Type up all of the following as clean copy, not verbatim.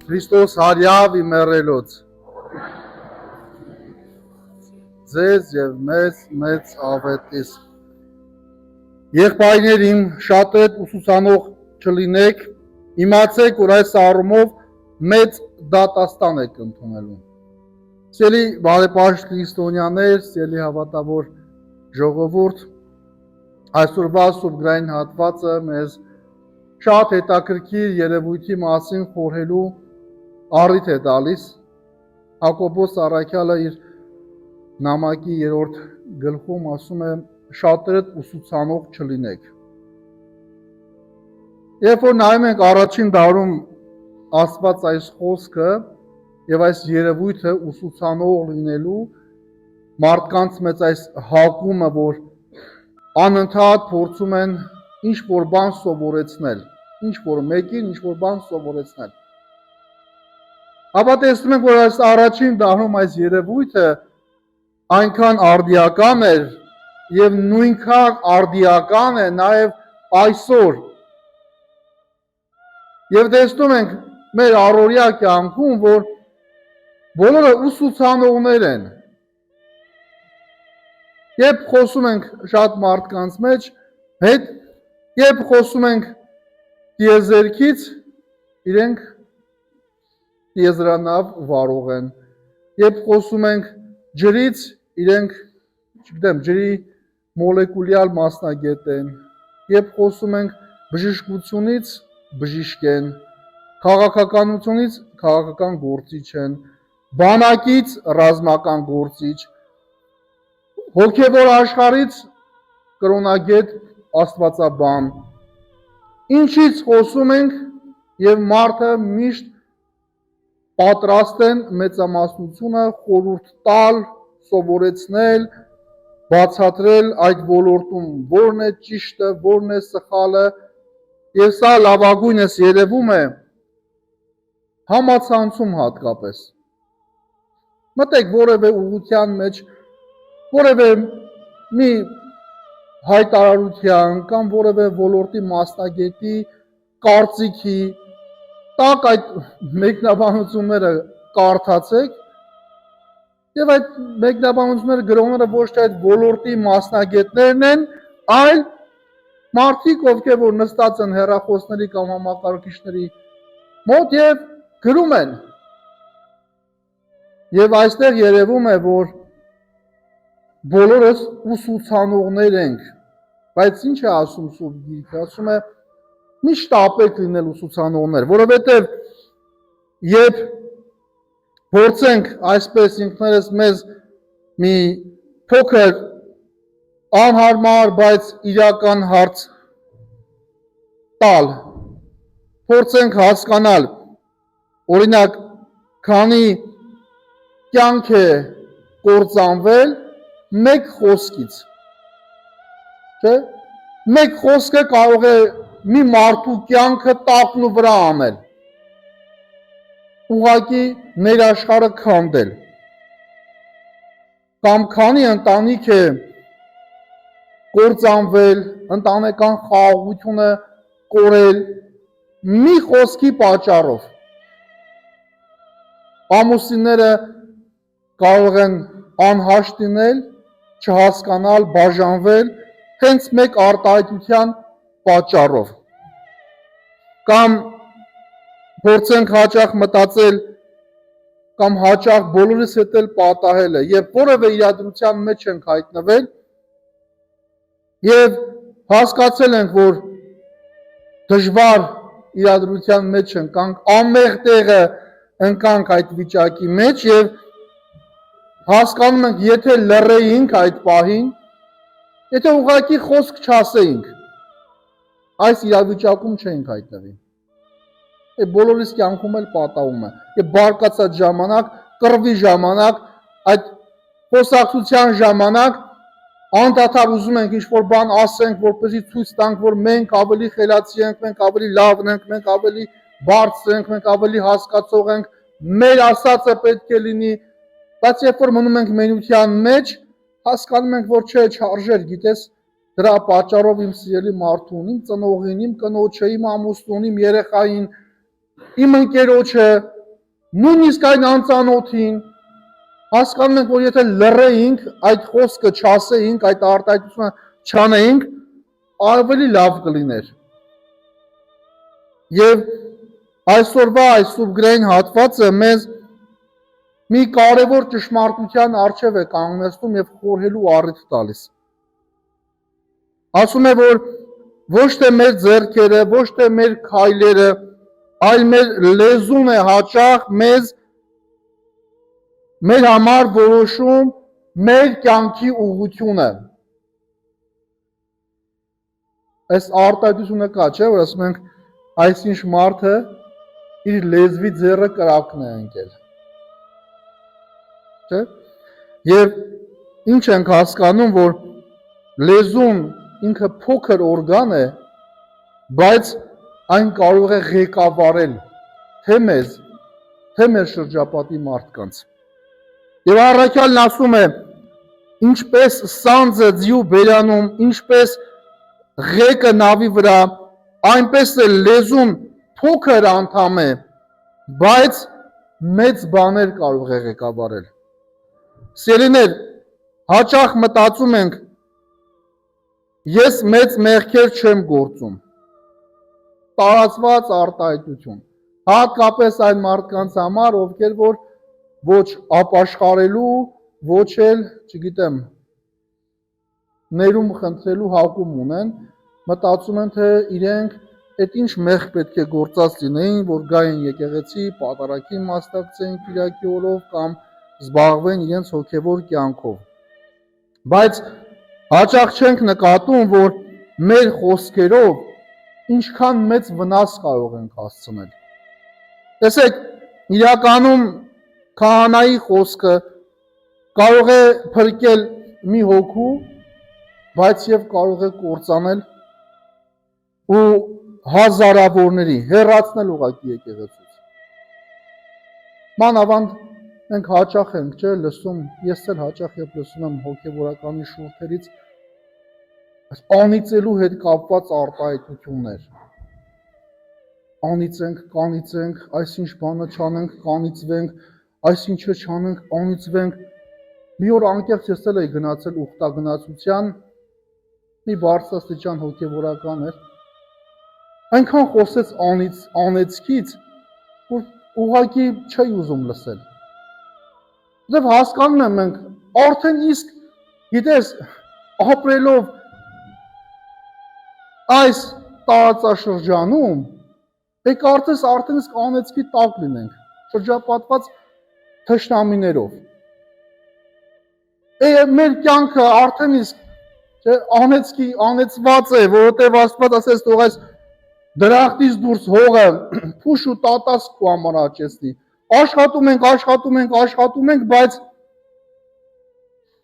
Քրիստոս հարյավ իմերելոց ձեզ եւ մեծ ավետիս եղբայրներ իմ շատ այդ ուսուցանող չլինեք իմացեք որ այս առումով մեծ դատաստան եք ընդունելու Սիրելի բարեպաշտ քրիստոնյաներ սիրելի հավատավոր ժողովուրդ այսօրվա սուրբգրային հատվածը մեզ շատ հետաքրքիր երևույթի մասին խորհելու առիթ է տալիս Հակոբոս Առաքյալը իր նամակի 3-րդ գլխում ասում է շատերդ ուսուցանող չլինեք Երբ որ նայում ենք առաջին դարում ասված այս խոսքը եւ այս երևույթը ուսուցանող լինելու մարդկանց մեծ այս հակումը որ անընդհատ փորձում են ինչ որ բան սովորեցնել ինչ որ մեկին ինչ որ բան սովորեցնել Ապա տեսնում ենք որ այս առաջին դարում այս երևույթը այնքան արդիական էր եւ նույնքան արդիական է նաեւ այսօր Եվ տեսնում ենք մեր առօրյա կյանքում որ բոլորը ուսուցանողներ են Երբ խոսում ենք շատ մարդկանց մեջ հետ երբ խոսում ենք տիեզերքից իրենք տիեզերանավ վարող են երբ խոսում ենք ջրից իրենք չգիտեմ ջրի մոլեկուլյար մասնագետ են երբ խոսում ենք բժշկությունից բժիշկ են քաղաքականությունից քաղաքական գործիչ են բանակից ռազմական գործիչ հոգևոր աշխարհից կրոնագետ աստվածաբան ինչից խոսում ենք եւ մարդը միշտ պատրաստ են մեծամասնությունը խորհուրդ տալ սովորեցնել բացատրել այդ ոլորտում որն է ճիշտը որն է սխալը եւ սա լավագույնս երևում է համացանցում հատկապես մտեք որևէ ուղղության մեջ որևէ մի հայտարարության կամ որևէ ոլորտի մասնագետի կարծիքի տակ այդ մեկնաբանությունները կարդացեք եւ այդ մեկնաբանությունները գրողները ոչ թե այդ ոլորտի մասնագետներն են այլ մարդիկ ովքեր որ նստած են հեռախոսների կամ համակարգիչների մոտ եւ գրում են եւ այստեղ երևում է որ բոլորս ուսուցանողներ ենք բայց ինչ է ասում Սուրբ Գիրքը ասում է մի շտապեք լինել ուսուցանողներ որովհետեւ երբ փորձենք այսպես ինքներս մեզ մի փոքր անհարմար բայց իրական հարց տալ փորձենք հասկանալ օրինակ քանի կյանք է կործանվել մեկ խոսքից չէ մեկ խոսքը կարող է մի մարդու կյանքը տակնու վրա անել ուղղակի ներաշխարհը քանդել կամ քանի ընտանիք է կործանվել ընտանեկան խաղաղությունը կորել մի խոսքի պատճառով ամուսինները կարող են անհաշտ լինել չհասկանալ բաժանվել հենց մեկ արտահայտության պատճառով կամ փորձենք հաճախ մտածել կամ հաճախ բոլորիս հետ էլ պատահել է երբ որևէ իրադրության մեջ ենք հայտնվել եւ հասկացել ենք որ դժվար իրադրության մեջ ընկանք անմեղ տեղը ընկանք այդ վիճակի մեջ եւ հասկանում ենք եթե լռեինք այդ պահին եթե ուղղակի խոսք չասեինք այս իրավիճակում չենք հայտնվի բոլորիս կյանքում էլ պատահում է եւ բարկացած ժամանակ կռվի ժամանակ այդ խոսակցության ժամանակ անդադար ուզում ենք ինչ-որ բան ասենք որպեսզի ցույց տանք որ մենք ավելի խելացի ենք մենք ավելի լավն ենք մենք ավելի բարձր ենք մենք ավելի հասկացող ենք մեր ասածը պետք է լինի բայց երբ որ մնում ենք մենության մեջ հասկանում ենք որ չէ չարժեր գիտես դրա պատճառով իմ սիրելի մարդուն իմ ծնողին իմ կնոջը իմ ամուսնուն իմ երեխային իմ ընկերոջը, նույնիսկ այն անծանոթին, հասկանում ենք, որ եթե լռեինք, այդ խոսքը չասեինք, այդ արտահայտությունը չանեինք, ավելի լավ կլիներ։ Եվ այսօրվա այս սուրբգրային հատվածը մեզ մի կարևոր ճշմարտության առջև է կանգնեցնում եւ խորհելու առիթ տալիս։ Ասում է, որ ոչ թե մեր ձեռքերը, ոչ թե մեր քայլերը, այլ մեր լեզուն է հաճախ մեր համար որոշում մեր կյանքի ուղղությունը։ Այս արտահայտությունը կա, չէ՞, որ ասում ենք, այսինչ մարդը իր լեզվի ձեռը կրակն է ընկել։ Չէ՞։ Եվ ինչ ենք հասկանում, որ լեզուն ինքը փոքր օրգան է, բայց այն կարող է ղեկավարել թե մեզ, թե մեր շրջապատի մարդկանց։ Եվ առաքյալն ասում է, ինչպես սանձը ձիու բերանում, ինչպես ղեկը նավի վրա, այնպես է լեզուն փոքր անդամ է, բայց մեծ բաներ կարող է ղեկավարել։ Սիրելիներ, հաճախ մտածում ենք, ես մեծ մեղքեր չեմ գործում։ Տարածված արտահայտություն։ Հատկապես այն մարդկանց համար, ովքեր որ ոչ ապաշխարելու, ոչ էլ, չգիտեմ, ներում խնդրելու հակում ունեն, մտածում են, թե իրենք այդ ինչ մեղք պետք է գործած լինեին, որ գային եկեղեցի, պատարագի մասնակցեին Կիրակի օրով կամ զբաղվեն իրենց հոգևոր կյանքով։ Բայց հաճախ չենք նկատում, որ մեր խոսքերով ինչքան մեծ վնաս կարող ենք հասցնել։ Տեսեք, իրականում քահանայի խոսքը կարող է փրկել մի հոգու, բայց եւ կարող է կործանել ու հազարավորների հեռացնել ուղղակի եկեղեցուց։ Մանավանդ մենք հաճախ ենք, չէ, լսում, ես էլ հաճախ եմ լսում եմ հոգևորականի շուրթերից անիծելու հետ կապված արտահայտություններ։ Անիծենք, կանիծենք, այսինչ բանը չանենք, կանիծվենք, այսինչը չանենք, անիծվենք։ Մի օր անկեղծ ես էլ էի գնացել ուխտագնացության, մի բարձրաստիճան հոգևորական էր, այնքան խոսեց անեծքից, որ ուղղակի չէի ուզում լսել։ Դեռ հասկանում եմ մենք արդեն իսկ, գիտես, ապրելով այս տարածաշրջանում, կարծես արդեն իսկ անեծքի տակ լինենք, շրջապատված թշնամիներով։ Մեր կյանքը արդեն իսկ անեծված է, որովհետև Աստված ասեց, թող այս դրախտից դուրս հողը փուշ ու տատաս քո համար աճեցնի։ Աշխատում ենք, բայց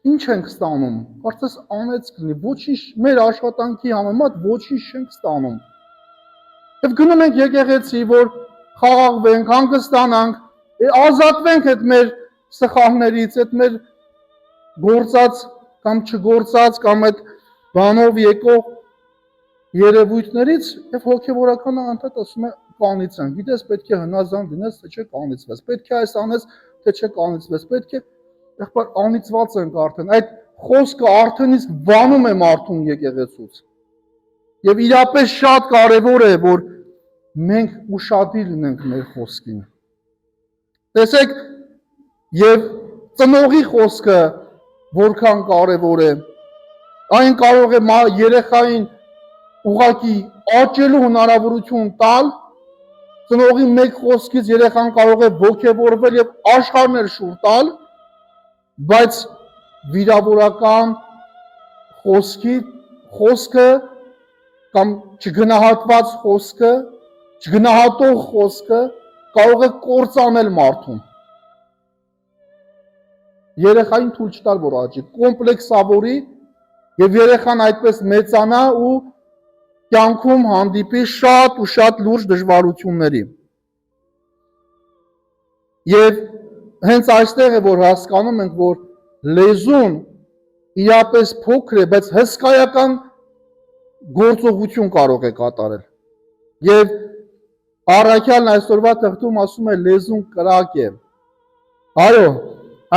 ինչ ենք ստանում։ Կարծես անեծք լինի, ոչինչ մեր աշխատանքի համեմատ ոչինչ չենք ստանում։ Եվ գնում ենք եկեղեցի, որ խաղաղվենք, հանգստանանք, ազատվենք այդ մեր սխալներից, այդ մեր գործած կամ չգործած կամ այդ բանով եկող երևույթներից, եւ հոգեվորականը անդադ ասում է կանիծեն։ Գիտես, պետք է հնազանդ լինես, թե չէ կանիծվես։ Պետք է այս անես, թե չէ կանիծվես։ Պետք է եղբայր անիծված ենք արդեն։ Այդ խոսքը արդեն իսկ վանում է մարդուն եկեղեցուց։ Եվ իրապես շատ կարևոր է, որ մենք ուշադիր լինենք մեր խոսքին։ Տեսեք, եւ ծնողի խոսքը որքան կարևոր է։ Այն կարող է երեխային ուղղակի աճելու հնարավորություն տալ, ծնողի մեկ խոսքից երեխան կարող է ոգևորվել եւ աշխարհներ շուռ տալ, բայց վիրավորական խոսքը կամ չգնահատված խոսքը, չգնահատող խոսքը կարող է կործանել մարդուն։ Երեխային թույլ չտալ, որ աճի, կոմպլեքսավորի եւ երեխան այդպես մեծանա ու կյանքում հանդիպի շատ ու շատ լուրջ դժվարությունների։ Եվ հենց այստեղ է, որ հասկանում ենք, որ լեզուն իրապես փոքր է, բայց հսկայական գործողություն կարող է կատարել։ Եվ Առաքյալն այսօրվա թղթում ասում է լեզուն կրակ է։ Այո,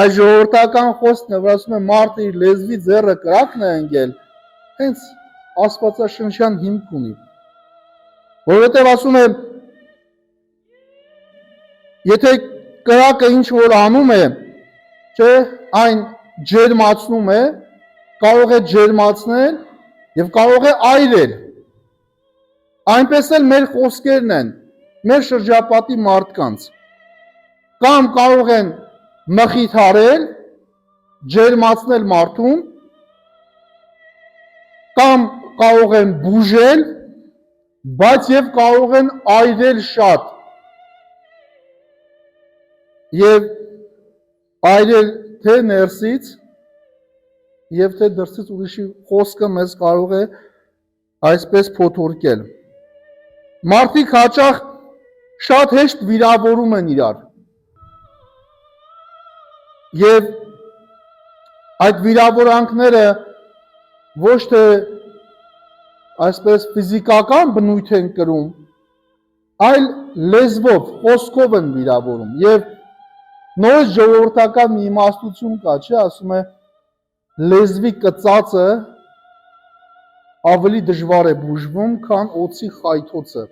այս ժողովրդական խոսքն է, որ ասում է մարդը իր լեզվի ձեռը կրակն է ընկել, հենց աստվածաշնչյան հիմք ունի։ Որովհետև ասում է, եթե կրակը ինչ որ անում է, չէ, այն ջերմացնում է, կարող է ջերմացնել եւ կարող է այրել։ Այնպես էլ մեր խոսքերն են, մեր շրջապատի մարդկանց կամ կարող են մխիթարել, ջերմացնել մարդուն, կամ կարող են բուժել, բայց եւ կարող են այրել շատ։ Եվ այրել թե ներսից եւ թե դրսից ուրիշի խոսքը մեզ կարող է այսպես փոթորկել։ Մարդիկ հաճախ շատ հեշտ վիրավորում են իրար։ Եվ այդ վիրավորանքները ոչ թե այսպես ֆիզիկական բնույթ են կրում, այլ լեզվով, խոսքով են վիրավորում։ Եվ նորից ժողովրդական մի իմաստություն կա, չէ, ասում է լեզվի կծածը ավելի դժվար է բուժվում, քան օձի խայթոցը։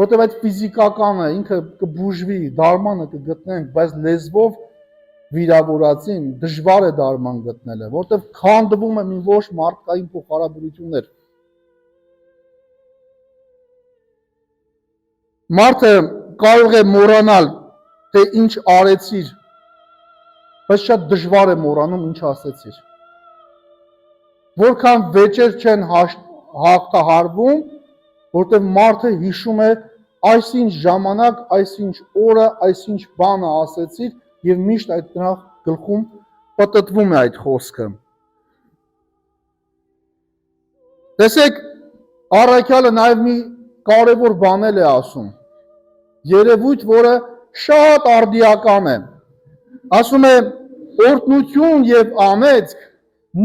Որտեղ այդ ֆիզիկական է, ինքը կբուժվի, դարմանը կգտնենք, բայց լեզվով վիրավորածին դժվար է դարման գտնելը, որտեղ քանդվում է մի ոչ մարդկային փոխհարաբերություններ։ Մարդը կարող է մոռանալ, թե ինչ արեցիր, բայց շատ դժվար է մոռանում, ինչ ասեցիր։ Որքան վեճեր չեն հաղթահարվում, որտեղ մարդը հիշում է այսինչ ժամանակ, այսինչ օրը, այսինչ բանը ասեցիր եւ միշտ այդ նրա գլխում պտտվում է այդ խոսքը։ Տեսեք, առաքյալը նաեւ մի կարևոր բան է ասում։ Երևույթ, որը շատ արդիական է։ Ասում է օրհնություն եւ ամեծք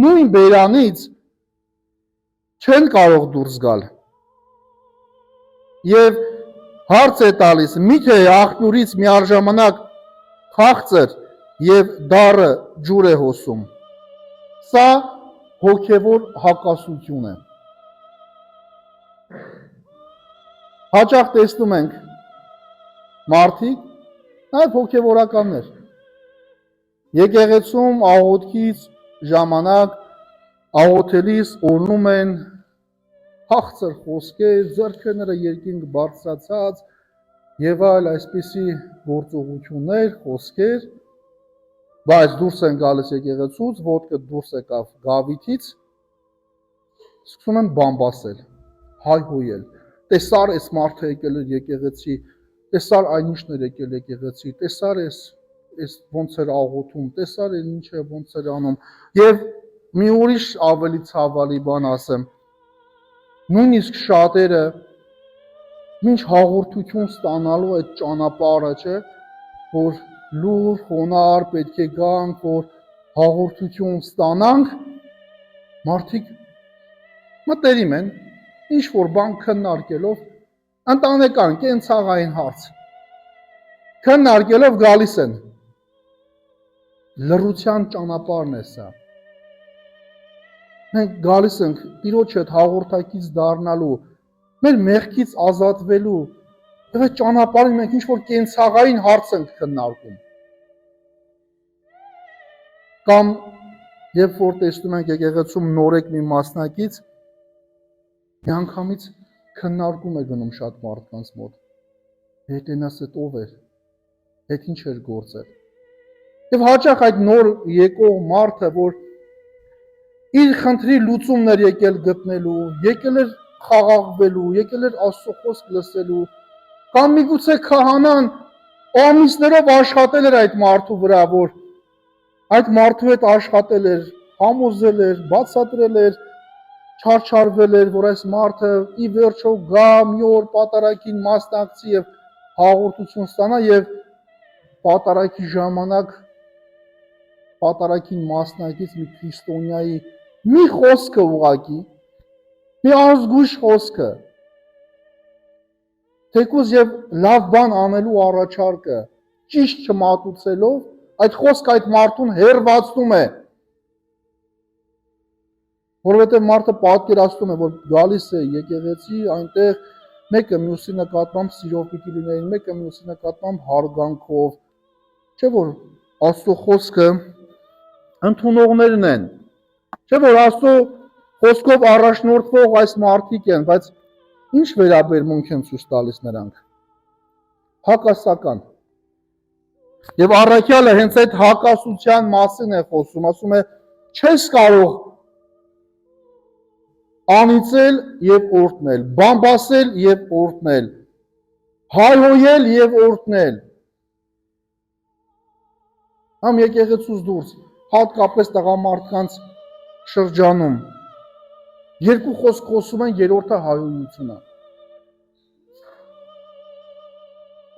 նույն բերանից չեն կարող դուրս գալ։ Եվ հարց է տալիս, միթե աղբյուրից միաժամանակ խաղծր եւ դառը ջուր է հոսում։ Սա հոգևոր հակասություն է։ Հաճախ տեսնում ենք մարդիկ, նաեւ հոգևորականներ, եկեղեցում աղոթքից ժամանակ աղոթելիս օրհնում են հաղցր խոսքեր, ձեռքերը երկինք բարձրացած եւ այլ այսպիսի գործողություններ, խոսքեր, բայց դուրս են գալիս եկեղեցուց, ոտքը դուրս եկավ գավիթից, սկսում են բամբասել, հայհոյել։ Տեսար էս մարդը եկել էր եկեղեցի, տեսար այնիշն էր եկել եկեղեցի, տեսար էս ոնց էր աղոթում, տեսար են ինչ է ոնց էր անում։ Եվ մի ուրիշ ավելի ցավալի բան ասեմ, նույնիսկ շատերը ինչ հաղորդություն ստանալու այդ ճանապարհը, չէ, որ լուր, խոնար պետք է գանք, որ հաղորդություն ստանանք, մարդիկ մտերիմ են, ինչ որ բան քննարկելով, ընտանեկան կենցաղային հարց քննարկելով գալիս են։ Լռության ճանապարհն է սա։ Մենք գալիս ենք Տիրոջ հետ հաղորդակից դառնալու, մեր մեղքից ազատվելու, եւ այդ ճանապարհին մենք ինչ որ կենցաղային հարց ենք քննարկում։ Կամ երբ որ տեսնում ենք եկեղեցում նորեկ մի մասնակից, միանգամից քննարկում է գնում շատ մարդկանց մոտ։ Հետենաս այդ ով էր, այդ ինչ էր գործել։ Եվ հաճախ այդ նոր եկող մարդը, որ իր խնդրի լուծումն էր եկել գտնելու, եկել էր խաղաղվելու, եկել էր Աստծո խոսք լսելու, կամ միգուցե քահանան ամիսներով աշխատել էր այդ մարդու վրա, որ այդ մարդու հետ աշխատել էր, համոզել էր, բացատրել էր, չարչարվել էր, որ այս մարդը ի վերջո գա մի օր պատարագին մասնակցի եւ հաղորդություն ստանա եւ պատարագի ժամանակ պատարագին մասնակից մի քրիստոնյայի մի խոսքը ուղակի, մի ազգույշ խոսքը թեկուզ եւ լավ բան անելու առաջարկը ճիշտ չմատուցելով, այդ խոսքը այդ մարդուն հերվածում է, որովհետեւ մարդը պատկերացնում է, որ գալիս է եկեղեցի, այնտեղ մեկը մյուսի նկատմամբ սիրով պիտի լինեն, մեկը մյուսի նկատմամբ հարգանքով, չէ՞ որ Աստծո խոսքը ընդունողներն են, չէ՞ որ Աստծո խոսքով առաջնորդվող այս մարդիկ են, բայց ինչ վերաբերմունք են ցույց տալիս նրանք։ Հակասական։ Եվ առաքյալը հենց այդ հակասության մասին է խոսում, ասում է, չես կարող անիծել եւ օրհնել, բամբասել եւ օրհնել, հայհոյել եւ օրհնել։ Համ եկեղեցուց դուրս, հատկապես տղամարդկանց շրջանում, երկու խոսք խոսում են, երրորդը հայհոյություն է։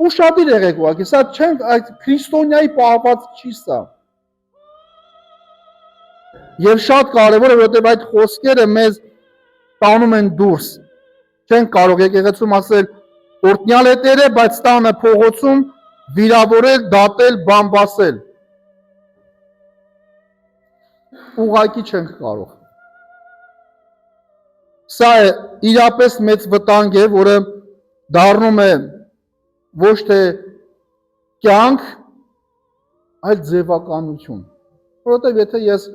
Ուշադիր եղեք ուղղակի, սա չենք այդ քրիստոնյայի պահված չի սա։ Եվ շատ կարևոր է, որովհետև այդ խոսքերը մեզ տանում են դուրս։ Չենք կարող եկեղեցում ասել օրհնյալ է Տերը, բայց տանը փողոցում վիրավորել, դատել, բամբասել։ Ուղղակի չենք կարող։ Սա է իրապես մեծ վտանգ է, որը դառնում է ոչ թե կյանք, այլ ձևականություն։ Որովհետև եթե ես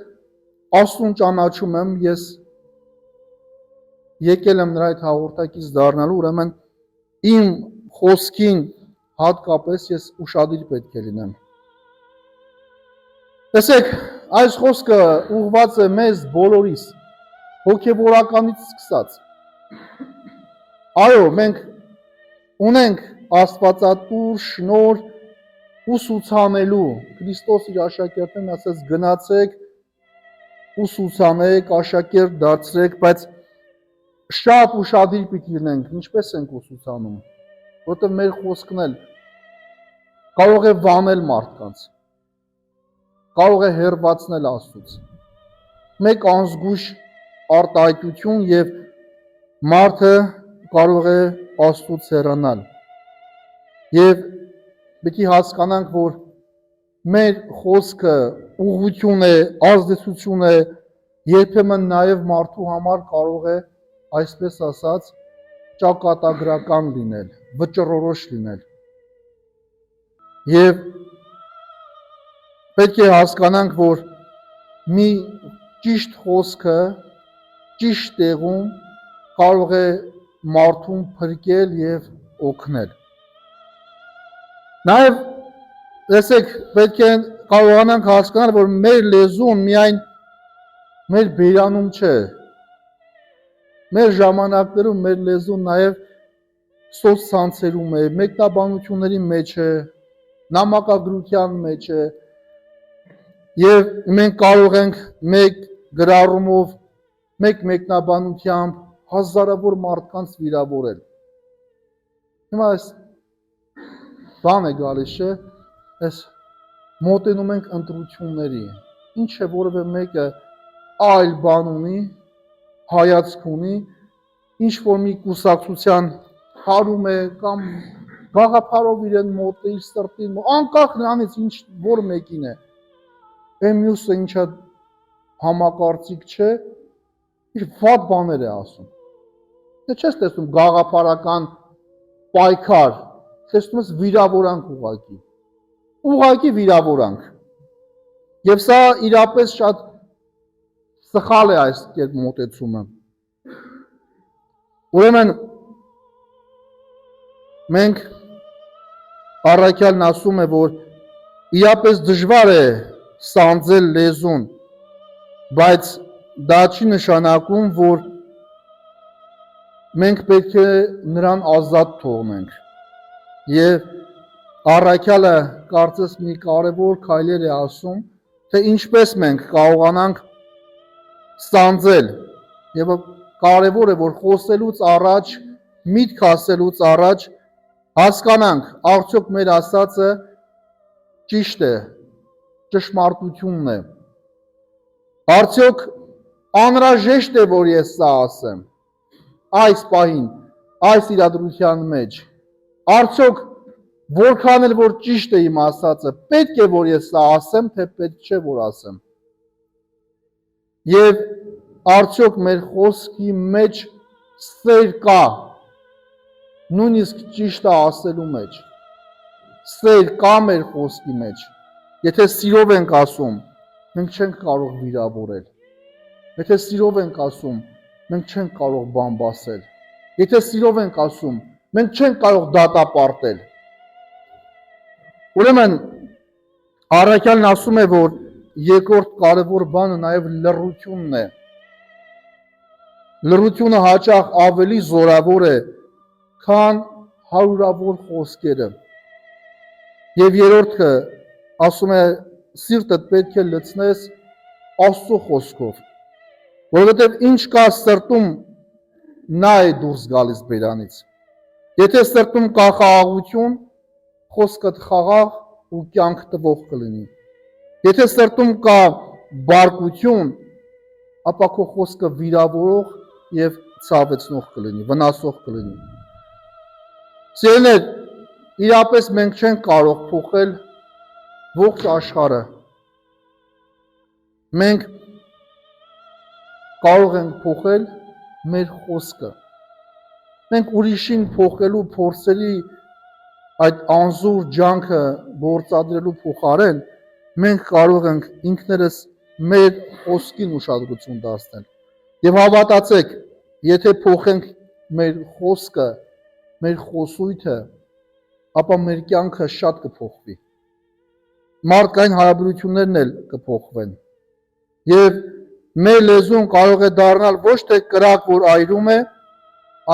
Աստծուն ճանաչում եմ, ես եկել եմ նրա այդ հաղորդակից դառնալու, ուրեմն իմ խոսքին հատկապես ես ուշադիր պետք է լինեմ։ Տեսեք, այս խոսքը ուղղված է մեզ բոլորիս, հոգևորականից սկսած։ Այո, մենք ունենք Աստվածատուր շնորհ ուսուցանելու, Քրիստոս իր աշակերտներին ասաց գնացեք, ուսուցանեք, աշակերտ դարձրեք, բայց շատ ուշադիր պիտի լինենք, ինչպես ենք ուսուցանում, որովհետև մեր խոսքն էլ կարող է վանել մարդկանց, կարող է հեռացնել Աստծուց։ Մեկ անզգույշ արտահայտություն եւ մարդը կարող է Աստծուց հեռանալ։ Եվ պիտի հասկանանք, որ մեր խոսքը ուղղություն է, ազդեցություն է, երբեմն նաև մարդու համար կարող է, այսպես ասած, ճակատագրական լինել, վճռորոշ լինել։ Եվ պետք է հասկանանք, որ մի ճիշտ խոսքը ճիշտ տեղում կարող է մարդուն փրկել եւ օգնել։ Նաև տեսեք, պետք է կարողանանք հասկանալ, որ մեր լեզուն միայն մեր բերանում չէ։ Մեր ժամանակներում մեր լեզուն նաև սոցցանցերում է, մեկնաբանությունների մեջ է, նամակագրության մեջ է, եւ մենք կարող ենք մեկ գրառումով, մեկ մեկնաբանությամբ հազարավոր մարդկանց վիրավորել։ Հիմա այս բան է գալիս, չէ՞, այս մոտենում ենք ընտրությունների, ինչ է որևէ մեկը այլ բան ունի, հայացք ունի, ինչ որ մի կուսակցության հարում է կամ գաղափարով իրեն մոտ է, իր սրտին, անկախ նրանից ինչ որ մեկին է, այն մյուսը ինչա համակարծիք չէ, իր վատ բաներ է ասում։ Դե չես տեսնում գաղափարական պայքար, տեսնում ես վիրավորանք ուղղակի վիրավորանք։ Եվ սա իրապես շատ սխալ է այս կերպ մոտեցումը։ Ուրեմն մենք առաքյալն ասում է, որ իրապես դժվար է սանձել լեզուն, բայց դա չի նշանակում, որ մենք պետք է նրան ազատ թողնենք։ Եվ առաքյալը կարծես մի կարևոր քայլեր է ասում, թե ինչպես մենք կարողանանք սանձել, եւ կարևոր է, որ խոսելուց առաջ, միտք ասելուց առաջ հասկանանք, արդյոք մեր ասածը ճիշտ է, ճշմարտությունն է։ Արդյոք անհրաժեշտ է, որ ես սա ասեմ, այս պահին, այս իրադրության մեջ, Արդյոք որքան էլ որ ճիշտ է իմ ասածը, պետք է որ ես սա ասեմ, թե պետք չէ որ ասեմ։ Եվ արդյոք մեր խոսքի մեջ սեր կա, նույնիսկ ճիշտը ասելու մեջ։ Սեր կա մեր խոսքի մեջ։ Եթե սիրով ենք ասում, մենք չենք կարող վիրավորել։ Եթե սիրով ենք ասում, մենք չենք կարող բամբասել։ Եթե սիրով ենք ասում, մենք չենք կարող դատապարտել։ Ուրեմն առաքյալն ասում է, որ երկրորդ կարևոր բանը նաև լռությունն է։ Լռությունը հաճախ ավելի զորավոր է, քան հարյուրավոր խոսքերը։ Եվ երրորդը ասում է, սիրտդ պետք է լցնես Աստծո խոսքով, որովհետև ինչ կա սրտում, նա է դուրս գալիս բերանից։ Եթե սրտում կա խաղաղություն, խոսքդ խաղաղ ու կյանք տվող կլինի։ Եթե սրտում կա բարկություն, ապա քո խոսքը վիրավորող եւ ցավեցնող կլինի, վնասող կլինի։ Սիրելիներ, իրապես մենք չենք կարող փոխել ողջ աշխարհը։ Մենք կարող ենք փոխել մեր խոսքը։ Մենք ուրիշին փոխելու փորձերի այդ անզոր ջանքը գործադրելու փոխարեն մենք կարող ենք ինքներս մեր խոսքին ուշադրություն դարձնել։ Եվ հավատացեք, եթե փոխենք մեր խոսքը, մեր խոսույթը, ապա մեր կյանքը շատ կփոխվի։ Մարդկային հարաբերություններն էլ կփոխվեն։ Եվ մեր լեզուն կարող է դառնալ ոչ թե կրակ, որ այրում է,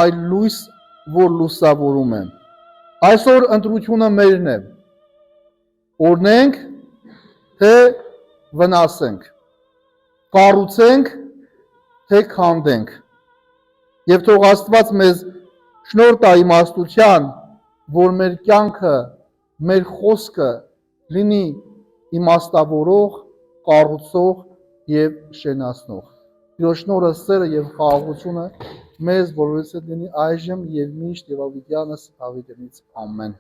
այլ լույս, որ լուսավորում է։ Այսօր ընտրությունը մերն է։ Օրնենք, թե վնասենք, կառուցենք, թե քանդենք։ Եվ թող Աստված մեզ շնորհ տա իմաստության, որ մեր կյանքը, մեր խոսքը լինի իմաստավորող, կառուցող եւ շենացնող։ Տիրոջ շնորհը, սերը եւ խաղաղությունը մեզ բոլորիս հետ լինի այժմ եւ միշտ եւ ավիտյանս ավիտենից ամեն։